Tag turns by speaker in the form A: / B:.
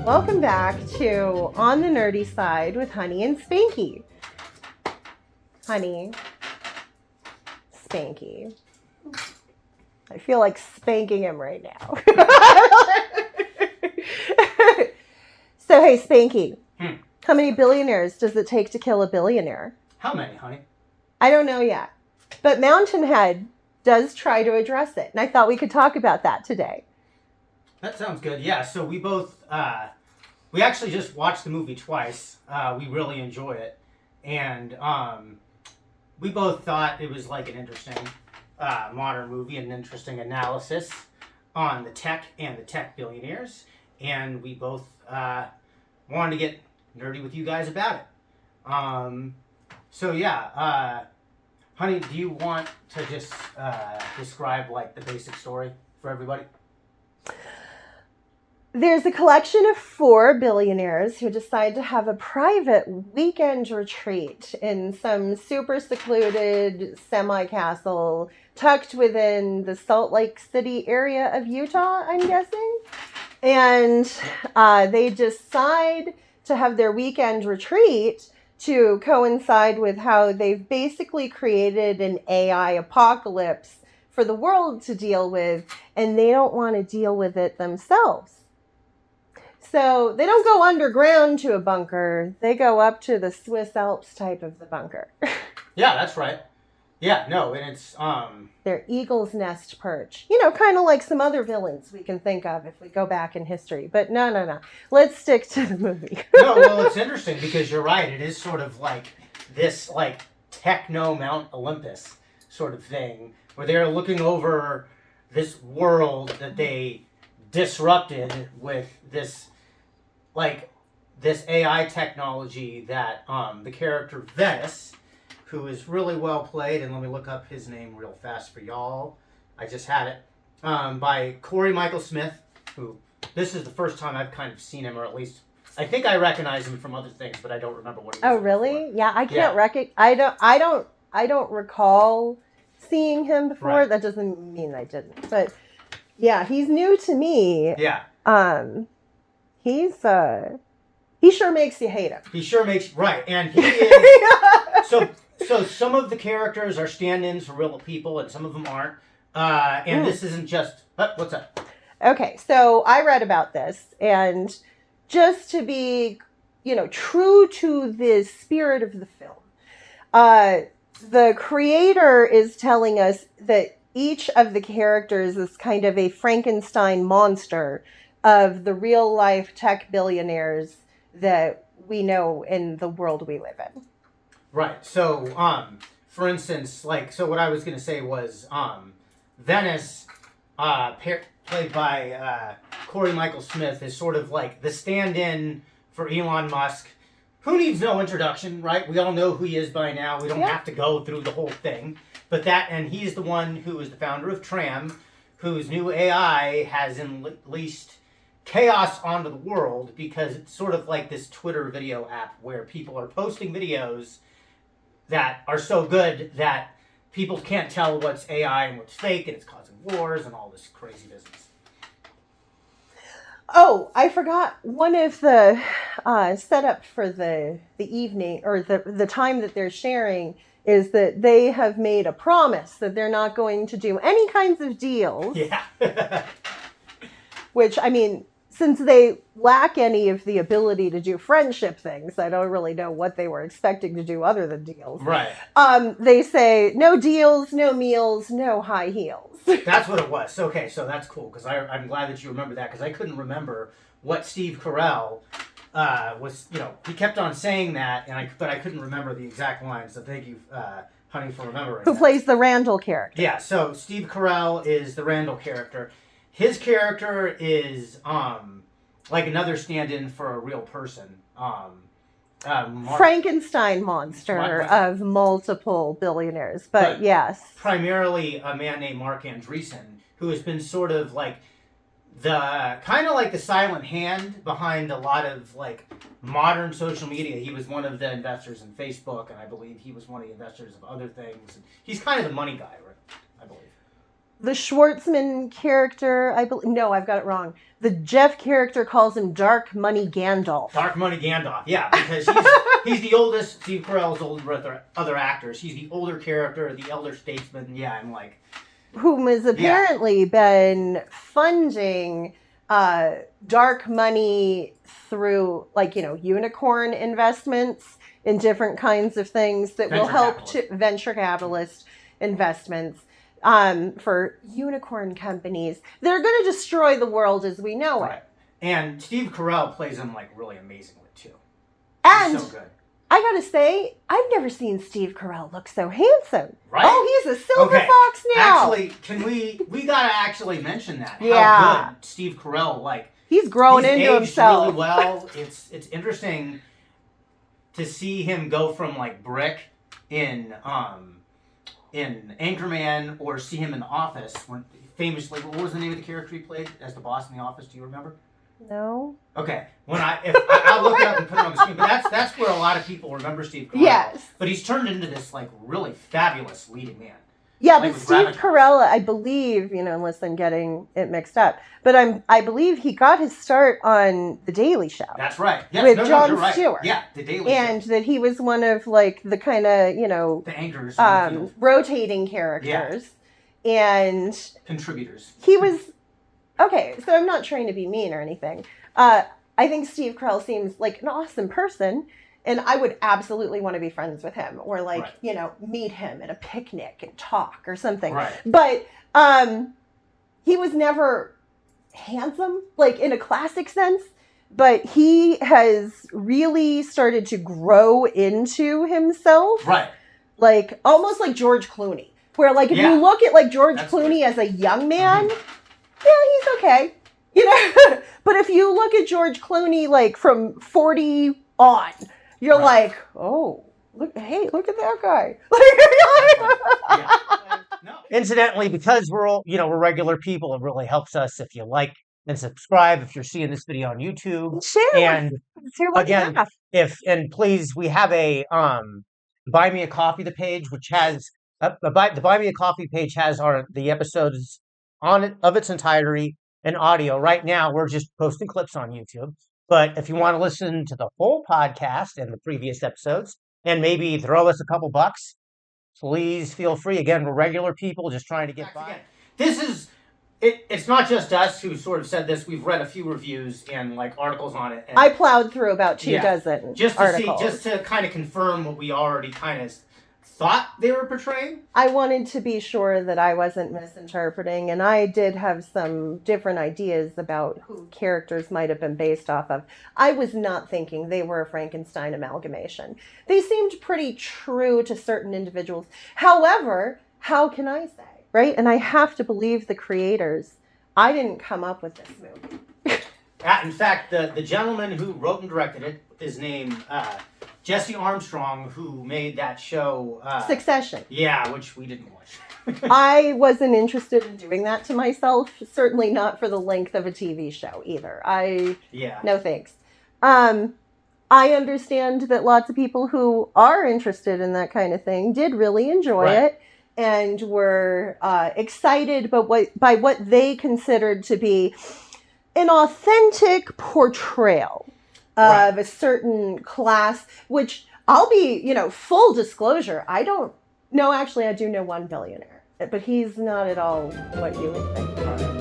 A: Welcome back to On the Nerdy Side with Honey and Spanky. Honey, Spanky. I feel like spanking him right now. So, hey, Spanky, how many billionaires does it take to kill a billionaire?
B: How many, honey?
A: I don't know yet. But Mountainhead does try to address it. And I thought we could talk about that today.
B: That sounds good. Yeah, so we both, we actually just watched the movie twice. We really enjoy it. And we both thought it was like an interesting modern movie, an interesting analysis on the tech and the tech billionaires. And we both wanted to get nerdy with you guys about it. So yeah, honey, do you want to just describe like the basic story for everybody?
A: There's a collection of 4 billionaires who decide to have a private weekend retreat in some super secluded semi-castle tucked within the Salt Lake City area of Utah, I'm guessing. And they decide to have their weekend retreat to coincide with how they've basically created an AI apocalypse for the world to deal with, and they don't want to deal with it themselves. So they don't go underground to a bunker. They go up to the Swiss Alps type of the bunker.
B: Yeah, that's right. Yeah, no, and it's
A: Their eagle's nest perch. You know, kind of like some other villains we can think of if we go back in history. But no. Let's stick to the movie.
B: No, well, it's interesting because you're right. It is sort of like this like techno Mount Olympus sort of thing where they're looking over this world that they disrupted with this AI technology that the character Venice, who is really well played, and let me look up his name real fast for y'all. I just had it. By Corey Michael Smith, who this is the first time I've kind of seen him, or at least I think I recognize him from other things, but I don't remember what he was.
A: Oh, really?
B: Before.
A: Yeah, I can't I don't recall seeing him before.
B: Right.
A: That doesn't mean I didn't. But yeah, he's new to me.
B: Yeah.
A: He sure makes you hate him.
B: He sure makes right, and he is so some of the characters are stand-ins for real people, and some of them aren't. And this isn't just what's up?
A: Okay, so I read about this, and just to be, true to the spirit of the film, the creator is telling us that each of the characters is kind of a Frankenstein monster of the real life tech billionaires that we know in the world we live in.
B: Right. So, for instance, so what I was going to say was, Venice, played by Corey Michael Smith, is sort of like the stand-in for Elon Musk, who needs no introduction, right? We all know who he is by now. We don't have to go through the whole thing. And he's the one who is the founder of Tram, whose new AI has unleashed chaos onto the world because it's sort of like this Twitter video app where people are posting videos that are so good that people can't tell what's AI and what's fake, and it's causing wars and all this crazy business.
A: Oh, I forgot one of the setup for the evening or the time that they're sharing is that they have made a promise that they're not going to do any kinds of deals.
B: Yeah.
A: Which, I mean, since they lack any of the ability to do friendship things, I don't really know what they were expecting to do other than deals.
B: Right.
A: They say, no deals, no meals, no high heels.
B: That's what it was. Okay, so that's cool, because I'm glad that you remember that, because I couldn't remember what Steve Carell was, he kept on saying that, but I couldn't remember the exact lines, so thank you, Honey, for remembering
A: Who plays the Randall character.
B: Yeah, so Steve Carell is the Randall character. His character is like another stand-in for a real person.
A: Frankenstein monster of multiple billionaires, but yes.
B: Primarily a man named Mark Andreessen, who has been sort of like the silent hand behind a lot of like modern social media. He was one of the investors in Facebook, and I believe he was one of the investors of other things. He's kind of the money guy, right? I believe.
A: The Schwartzman character, no, I've got it wrong. The Jeff character calls him Dark Money Gandalf.
B: Dark Money Gandalf, yeah, because he's the oldest. Steve Carell's older brother, other actors. He's the older character, the elder statesman. Yeah, I'm like,
A: whom has apparently been funding dark money through, like, unicorn investments in different kinds of things that will help to venture capitalist investments for unicorn companies. They're going to destroy the world as we know it.
B: And Steve Carell plays him like really amazingly too.
A: And
B: he's so good.
A: I gotta say, I've never seen Steve Carell look so handsome.
B: Right?
A: Oh, he's a silver fox now.
B: Actually, we gotta actually mention that.
A: Yeah.
B: How good Steve Carell,
A: he's grown into himself
B: really well. It's interesting to see him go from like Brick in Anchorman, or see him in The Office when famously, what was the name of the character he played as the boss in The Office? Do you remember?
A: No.
B: Okay, I'll look it up and put it on the screen, but that's where a lot of people remember Steve Carell.
A: Yes.
B: But he's turned into this like really fabulous leading man.
A: Yeah, but Steve Carell, I believe, unless I'm getting it mixed up, but I believe he got his start on The Daily Show.
B: That's right. Yes,
A: with Jon Stewart.
B: Yeah, The Daily Show.
A: And that he was one of like the kind of,
B: the anchors,
A: rotating characters and
B: contributors.
A: He was okay. So I'm not trying to be mean or anything. I think Steve Carell seems like an awesome person. And I would absolutely want to be friends with him, or meet him at a picnic and talk or something.
B: Right.
A: But he was never handsome, like in a classic sense. But he has really started to grow into himself.
B: Right.
A: Like almost like George Clooney. Where if you look at like George Clooney as a young man, he's okay. But if you look at George Clooney like from 40 on, you're like, oh, look at that guy.
B: No.
C: Incidentally, because we're all, we're regular people, it really helps us if you like and subscribe if you're seeing this video on YouTube.
A: Share.
C: And again, please, we have a Buy Me a Coffee the page, which has the Buy Me a Coffee page has the episodes on it of its entirety in audio. Right now, we're just posting clips on YouTube. But if you want to listen to the full podcast and the previous episodes, and maybe throw us a couple bucks, please feel free. Again, we're regular people just trying to get by.
B: This is it's not just us who sort of said this. We've read a few reviews and like articles on it. And
A: I plowed through about 2 dozen articles.
B: Just to kind of confirm what we already kind of thought they were portraying.
A: I wanted to be sure that I wasn't misinterpreting, and I did have some different ideas about who characters might have been based off of. I was not thinking they were a Frankenstein amalgamation. They seemed pretty true to certain individuals. However, how can I say, right? And I have to believe the creators. I didn't come up with this movie.
B: In fact, the gentleman who wrote and directed it, his name Jesse Armstrong, who made that show
A: Succession.
B: Yeah, which we didn't watch.
A: I wasn't interested in doing that to myself. Certainly not for the length of a TV show either. No thanks. I understand that lots of people who are interested in that kind of thing did really enjoy it and were excited by what they considered to be an authentic portrayal of a certain class, which I'll be, full disclosure. I don't know. Actually, I do know one billionaire, but he's not at all what you would think.